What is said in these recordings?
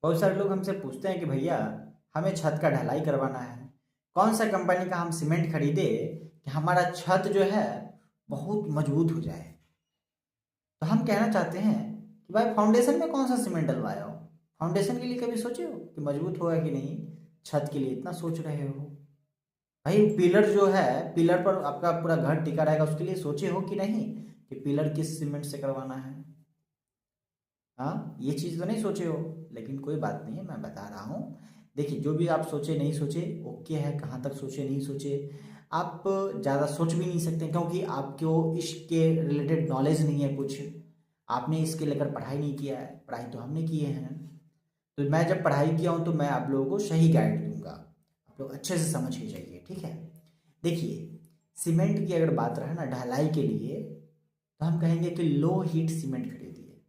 बहुत सारे लोग हमसे पूछते हैं कि भैया हमें छत का ढलाई करवाना है, कौन सा कंपनी का हम सीमेंट खरीदे कि हमारा छत जो है बहुत मजबूत हो जाए। तो हम कहना चाहते हैं कि भाई फाउंडेशन में कौन सा सीमेंट डलवाया हो। फाउंडेशन के लिए कभी सोचे हो कि मजबूत होगा कि नहीं। छत के लिए इतना सोच रहे हो। भाई पिलर जो है, पिलर पर आपका पूरा घर टिका रहेगा, उसके लिए सोचे हो कि नहीं कि पिलर किस सीमेंट से करवाना है। हाँ, ये चीज़ तो नहीं सोचे हो। लेकिन कोई बात नहीं है, मैं बता रहा हूँ। देखिए, जो भी आप सोचे नहीं सोचे ओके है, कहाँ तक सोचे नहीं सोचे आप ज़्यादा सोच भी नहीं सकते, क्योंकि आपको इसके रिलेटेड नॉलेज नहीं है कुछ। आपने इसके लेकर पढ़ाई नहीं किया है, पढ़ाई तो हमने किए हैं। तो मैं जब पढ़ाई किया हूँ तो मैं आप लोगों को सही गाइड दूंगा। आप लोग अच्छे से समझ के जाइए, ठीक है। देखिए, सीमेंट की अगर बात रहे ना ढलाई के लिए, तो हम कहेंगे कि लो हीट सीमेंट खरीदिए।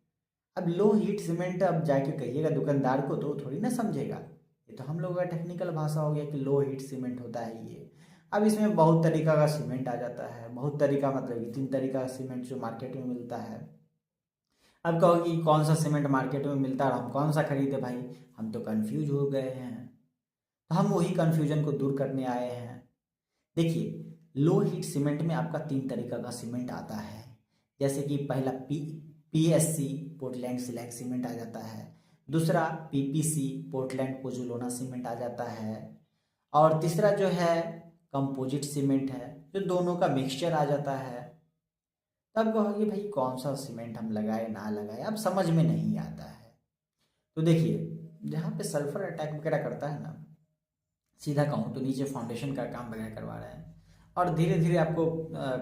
अब लो हीट सीमेंट अब जाके कहिएगा दुकानदार को तो वो थोड़ी ना समझेगा। ये तो हम लोगों का टेक्निकल भाषा हो गया कि लो हीट सीमेंट होता है ये। अब इसमें बहुत तरीका का सीमेंट आ जाता है, बहुत तरीका मतलब कि 3 तरीका का सीमेंट जो मार्केट में मिलता है। अब कहो कि कौन सा सीमेंट मार्केट में मिलता है और हम कौन सा खरीदे भाई। हम तो कंफ्यूज हो गए हैं। तो हम वही कंफ्यूजन को दूर करने आए हैं। देखिए, लो हीट सीमेंट में आपका 3 तरीका का सीमेंट आता है। जैसे कि पहला पीएससी पोर्टलैंड स्लैग सीमेंट आ जाता है। दूसरा पीपीसी पोर्टलैंड पोजुलोना सीमेंट आ जाता है। और तीसरा जो है कंपोजिट सीमेंट है, जो दोनों का मिक्सचर आ जाता है। तब कहोगे भाई कौन सा सीमेंट हम लगाए ना लगाए, अब समझ में नहीं आता है। तो देखिए, जहाँ पे सल्फर अटैक वगैरह करता है ना, सीधा कहूँ तो नीचे फाउंडेशन का काम वगैरह करवा रहे हैं और धीरे धीरे आपको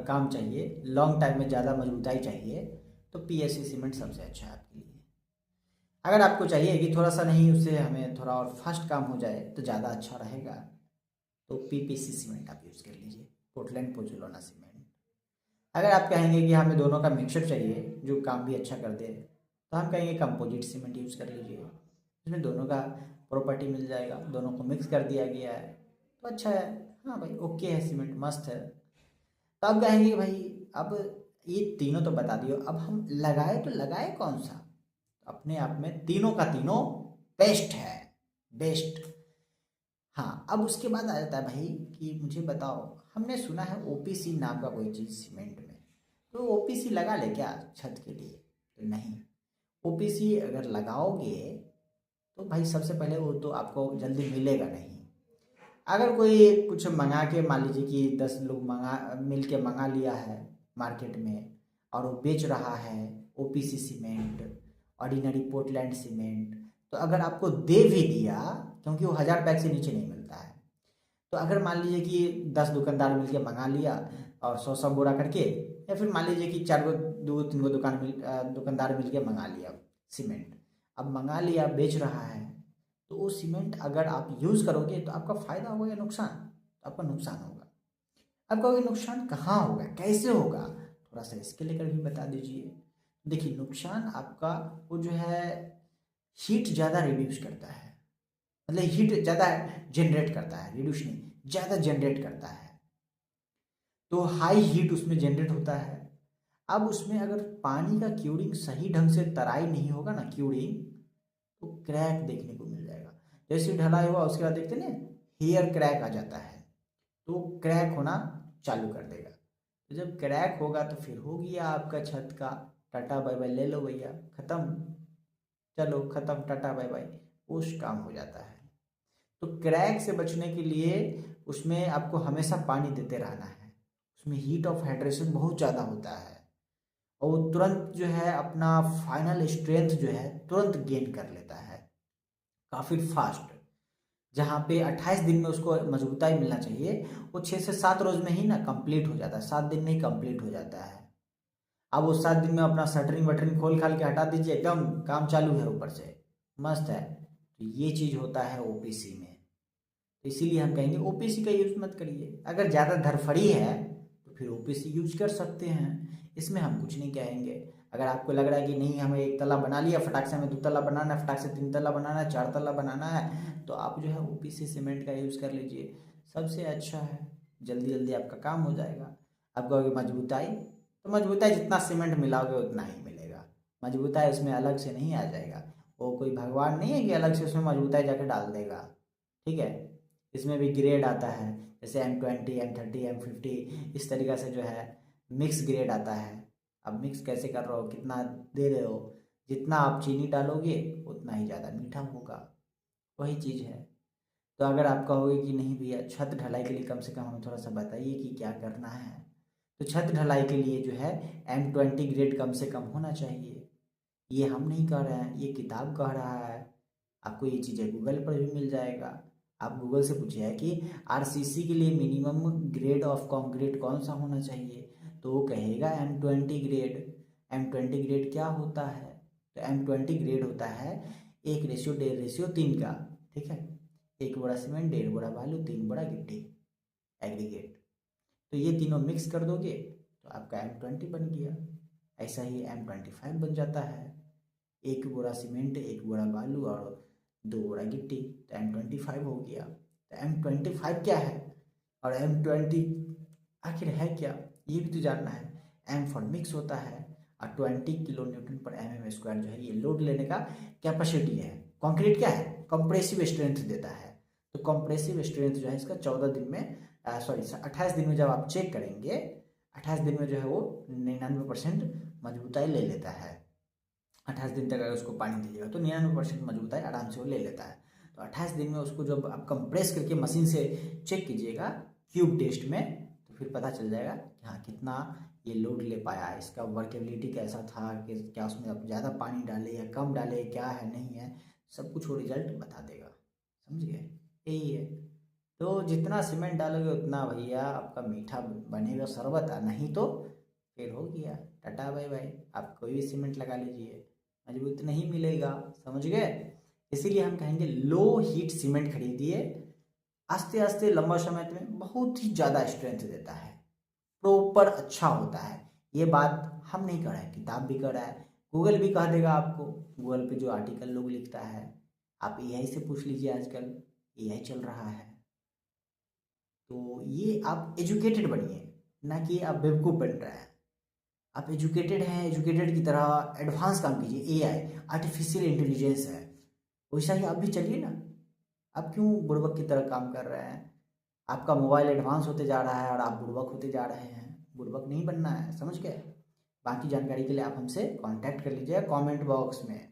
काम चाहिए, लॉन्ग टाइम में ज़्यादा मजबूताई चाहिए, तो पीएससी सीमेंट सबसे अच्छा है आपके लिए। अगर आपको चाहिए कि थोड़ा सा नहीं, उससे हमें थोड़ा और फास्ट काम हो जाए तो ज़्यादा अच्छा रहेगा, तो पीपीसी सीमेंट आप यूज़ कर लीजिए, पोर्टलैंड पोजुलोना सीमेंट। अगर आप कहेंगे कि हमें दोनों का मिक्सअप चाहिए जो काम भी अच्छा कर दे, तो हम कहेंगे कंपोजिट सीमेंट यूज़ कर लीजिए। इसमें दोनों का प्रॉपर्टी मिल जाएगा, दोनों को मिक्स कर दिया गया है, तो अच्छा है। हाँ भाई, ओके है, सीमेंट मस्त है। तो अब कहेंगे कि भाई अब ये तीनों तो बता दियो, अब हम लगाए तो लगाए कौन सा। अपने आप में तीनों का तीनों बेस्ट है, बेस्ट। हाँ, अब उसके बाद आ जाता है भाई कि मुझे बताओ, हमने सुना है ओपीसी नाम का कोई चीज़ सीमेंट में, तो ओपीसी लगा ले क्या छत के लिए। तो नहीं, ओपीसी अगर लगाओगे तो भाई सबसे पहले वो तो आपको जल्दी मिलेगा नहीं। अगर कोई कुछ मंगा के, मान लीजिए कि 10 लोग मंगा मिल के मंगा लिया है मार्केट में और वो बेच रहा है OPC cement, ordinary Portland cement, तो अगर आपको दे भी दिया, क्योंकि वो 1000 पैक से नीचे नहीं मिलता है, तो अगर मान लीजिए कि 10 दुकानदार मिल के मंगा लिया और 100 100 बोरा करके, या फिर मान लीजिए कि 4 गो 2 3 गो दुकानदार मिल के मंगा लिया सीमेंट, अब मंगा लिया बेच रहा है, तो वो सीमेंट अगर आप यूज़ करोगे तो आपका फ़ायदा होगा या नुकसान। तो आपका नुकसान होगा। अब कहोगे नुकसान कहाँ होगा, कैसे होगा, थोड़ा सा इसके लेकर भी बता दीजिए। देखिए, नुकसान आपका वो जो है हीट ज़्यादा रिड्यूस करता है, मतलब हीट ज़्यादा जनरेट करता है, रिड्यूस नहीं, ज़्यादा जनरेट करता है। तो हाई हीट उसमें जनरेट होता है। अब उसमें अगर पानी का क्यूरिंग सही ढंग से तराई नहीं होगा ना, क्यूरिंग, तो क्रैक देखने को मिल जाएगा। जैसे ढलाई हुआ उसके बाद देखते ना, हेयर क्रैक आ जाता है, तो क्रैक होना चालू कर देगा। तो जब क्रैक होगा तो फिर हो गया आपका छत का टाटा बाय बाय, ले लो भैया, खत्म, चलो खत्म, टाटा बाय बाय, उस काम हो जाता है। तो क्रैक से बचने के लिए उसमें आपको हमेशा पानी देते रहना है। उसमें हीट ऑफ हाइड्रेशन बहुत ज़्यादा होता है और वो तुरंत जो है अपना फाइनल स्ट्रेंथ जो है तुरंत गेन कर लेता है, काफ़ी फास्ट। जहाँ पे 28 दिन में उसको मजबूताई मिलना चाहिए, वो 6 से 7 रोज में ही ना कंप्लीट हो जाता है, 7 दिन में ही कंप्लीट हो जाता है। अब वो 7 दिन में अपना शटरिंग वटरिंग खोल खाल के हटा दीजिए, एकदम काम चालू है ऊपर से, मस्त है। तो ये चीज़ होता है ओपीसी में। तो इसीलिए हम कहेंगे ओपीसी का यूज़ मत करिए। अगर ज़्यादा धरफड़ी है तो फिर ओपीसी यूज कर सकते हैं, इसमें हम कुछ नहीं कहेंगे। अगर आपको लग रहा है कि नहीं, हमें 1 तला बना लिया, फटाक से हमें 2 तला बनाना है, फटाक से 3 तला बनाना है, 4 तला बनाना है, तो आप जो है ओपीसी सीमेंट का यूज़ कर लीजिए, सबसे अच्छा है। जल्दी जल्दी आपका काम हो जाएगा। आप कहोगे मजबूताई, तो मजबूताई जितना सीमेंट मिलाओगे उतना ही मिलेगा, मजबूताई उसमें अलग से नहीं आ जाएगा। वो कोई भगवान नहीं है कि अलग से उसमें मजबूताई जाके डाल देगा। ठीक है, इसमें भी ग्रेड आता है, जैसे M20, M30, M50, इस तरीक़ा से जो है मिक्स ग्रेड आता है। अब मिक्स कैसे कर रहे हो, कितना दे रहे हो, जितना आप चीनी डालोगे उतना ही ज़्यादा मीठा होगा, वही चीज़ है। तो अगर आप कहोगे कि नहीं भैया छत ढलाई के लिए कम से कम हमें थोड़ा सा बताइए कि क्या करना है, तो छत ढलाई के लिए जो है M20 ग्रेड कम से कम होना चाहिए। ये हम नहीं कह रहे हैं, ये किताब कह रहा है। आपको ये चीज़ें गूगल पर भी मिल जाएगा। आप गूगल से पूछिए कि RCC के लिए मिनिमम ग्रेड ऑफ कंक्रीट कौन सा होना चाहिए, तो वो कहेगा M20 ग्रेड। M20 ग्रेड क्या होता है, तो M20 ग्रेड होता है 1:1.5:3 का। ठीक है, 1 बोरा सीमेंट, 1.5 बोरा बालू, 3 बोरा गिट्टी एग्रीगेट। तो ये तीनों मिक्स कर दोगे तो आपका M20 बन गया। ऐसा ही M25 बन जाता है, 1 बोरा सीमेंट, 1 बोरा बालू और 2 बोरा गिट्टी, तो M25 हो गया। तो M25 क्या है और M20 आखिर है क्या, ये भी तो जानना है। M फॉर मिक्स होता है और 20 किलो न्यूटन पर mm² जो है ये लोड लेने का कैपेसिटी है। कंक्रीट क्या है, कंप्रेसिव स्ट्रेंथ देता है। तो कंप्रेसिव स्ट्रेंथ जो है इसका 14 दिन में 28 दिन में जब आप चेक करेंगे, 28 दिन में जो है वो 99% मजबूताई ले लेता है। 28 दिन तक अगर उसको पानी दीजिएगा तो 99% मजबूताई आराम से वो ले लेता है। तो 28 दिन में उसको जब आप कंप्रेस करके मशीन से चेक कीजिएगा क्यूब टेस्ट में, तो फिर पता चल जाएगा कि हाँ कितना ये लोड ले पाया है, इसका वर्केबिलिटी कैसा था, कि क्या उसमें आप ज़्यादा पानी डाले या कम डाले, क्या है नहीं है, सब कुछ वो रिजल्ट बता देगा। समझ गए, यही है। तो जितना सीमेंट डालोगे उतना भैया आपका मीठा बनेगा शरबत, नहीं तो फिर हो गया टाटा बाय बाय। आप कोई भी सीमेंट लगा लीजिए, मजबूत नहीं मिलेगा। समझ गए, इसीलिए हम कहेंगे लो हीट सीमेंट खरीदिए, आस्ते आस्ते लंबा समय में बहुत ही ज़्यादा स्ट्रेंथ देता है, प्रॉपर अच्छा होता है। ये बात हम नहीं कह रहे हैं, किताब भी कह रहा है, गूगल भी कह देगा आपको। गूगल पे जो आर्टिकल लोग लिखता है, आप AI से पूछ लीजिए, आजकल AI चल रहा है। तो ये आप एजुकेटेड बनिए, ना कि आप बेवकूफ़ बन रहे हैं। आप एजुकेटेड हैं, एजुकेटेड की तरह एडवांस काम कीजिए। AI आर्टिफिशियल इंटेलिजेंस है, वैसा ही आप भी चलिए ना। आप क्यों बुड़बक की तरह काम कर रहे हैं? आपका मोबाइल एडवांस होते जा रहा है और आप बुड़बक होते जा रहे हैं। बुड़बक नहीं बनना है, समझ गए। बाकी जानकारी के लिए आप हमसे कांटेक्ट कर लीजिए कमेंट बॉक्स में।